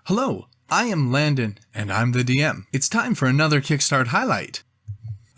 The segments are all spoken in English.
Hello, I am Landon, and I'm the DM. It's time for another Kickstarter highlight.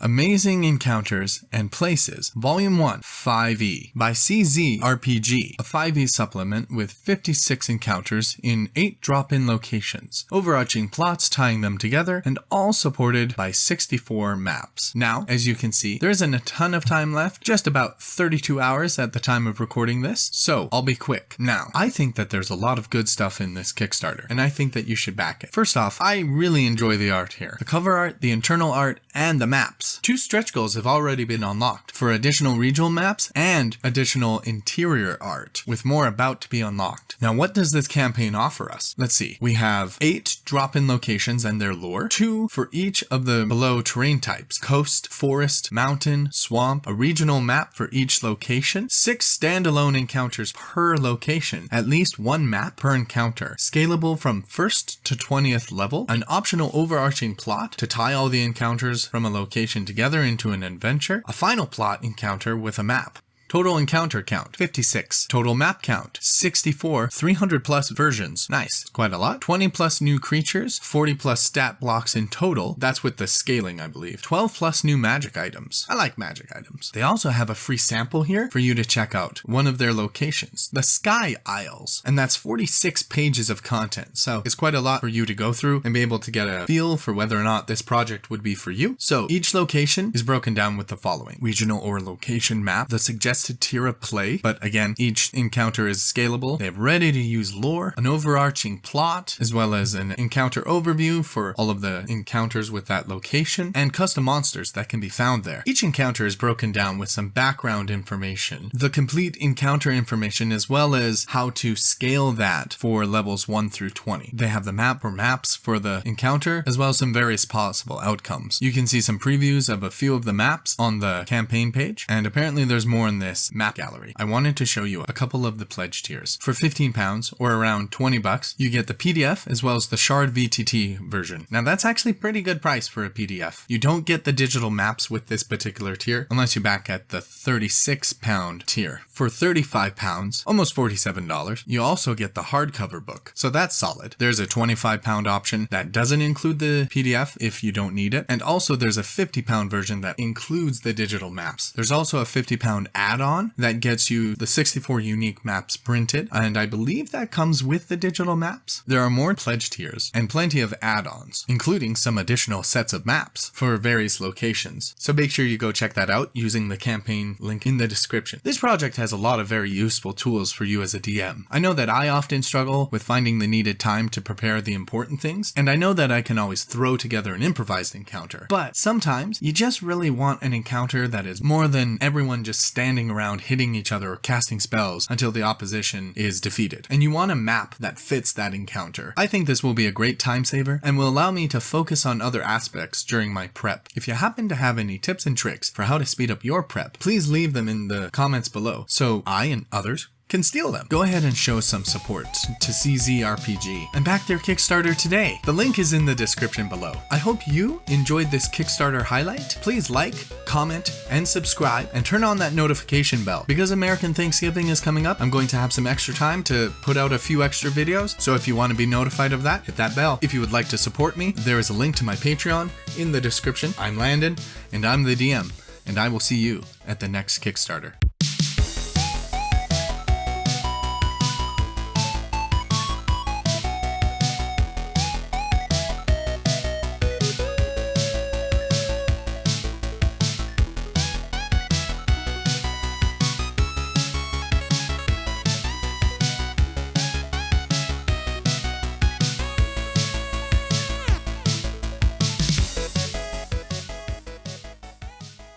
Amazing Encounters and Places, Volume 1, 5e, by CZRPG, a 5e supplement with 56 encounters in 8 drop-in locations, overarching plots tying them together, and all supported by 64 maps. Now, as you can see, there isn't a ton of time left, just about 32 hours at the time of recording this, so I'll be quick. Now, I think that there's a lot of good stuff in this Kickstarter, and I think that you should back it. First off, I really enjoy the art here. The cover art, the internal art, and the maps. 2 stretch goals have already been unlocked for additional regional maps and additional interior art, with more about to be unlocked. Now, what does this campaign offer us? Let's see. We have 8 drop-in locations and their lore, 2 for each of the below terrain types: coast, forest, mountain, swamp, a regional map for each location, 6 standalone encounters per location, at least 1 map per encounter, scalable from 1st to 20th level, an optional overarching plot to tie all the encounters from a location together into an adventure, a final plot encounter with a map. Total encounter count, 56. Total map count, 64. 300 plus versions. Nice. Quite a lot. 20 plus new creatures, 40 plus stat blocks in total. That's with the scaling, I believe. 12 plus new magic items. I like magic items. They also have a free sample here for you to check out one of their locations, the Sky Isles. And that's 46 pages of content. So it's quite a lot for you to go through and be able to get a feel for whether or not this project would be for you. So each location is broken down with the following: regional or location map, the suggested tier of play, but again, each encounter is scalable. They have ready to use lore, an overarching plot, as well as an encounter overview for all of the encounters with that location, and custom monsters that can be found there. Each encounter is broken down with some background information, the complete encounter information, as well as how to scale that for levels 1 through 20. They have the map or maps for the encounter, as well as some various possible outcomes. You can see some previews of a few of the maps on the campaign page, and apparently there's more in this map gallery. I wanted to show you a couple of the pledge tiers. For £15 or around $20, you get the PDF as well as the Shard VTT version. Now that's actually pretty good price for a PDF. You don't get the digital maps with this particular tier unless you back at the £36 tier. For £35, almost $47, you also get the hardcover book. So that's solid. There's a £25 option that doesn't include the PDF if you don't need it. And also there's a £50 version that includes the digital maps. There's also a £50 add-on that gets you the 64 unique maps printed, and I believe that comes with the digital maps. There are more pledge tiers and plenty of add-ons, including some additional sets of maps for various locations. So make sure you go check that out using the campaign link in the description. This project has a lot of very useful tools for you as a DM. I know that I often struggle with finding the needed time to prepare the important things, and I know that I can always throw together an improvised encounter. But sometimes you just really want an encounter that is more than everyone just standing around hitting each other or casting spells until the opposition is defeated. And you want a map that fits that encounter. I think this will be a great time saver and will allow me to focus on other aspects during my prep. If you happen to have any tips and tricks for how to speed up your prep, please leave them in the comments below so I and others can steal them. Go ahead and show some support to CZRPG and back their Kickstarter today. The link is in the description below. I hope you enjoyed this Kickstarter highlight. Please like, comment, and subscribe, and turn on that notification bell. Because American Thanksgiving is coming up, I'm going to have some extra time to put out a few extra videos, so if you want to be notified of that, hit that bell. If you would like to support me, there is a link to my Patreon in the description. I'm Landon, and I'm the DM, and I will see you at the next Kickstarter.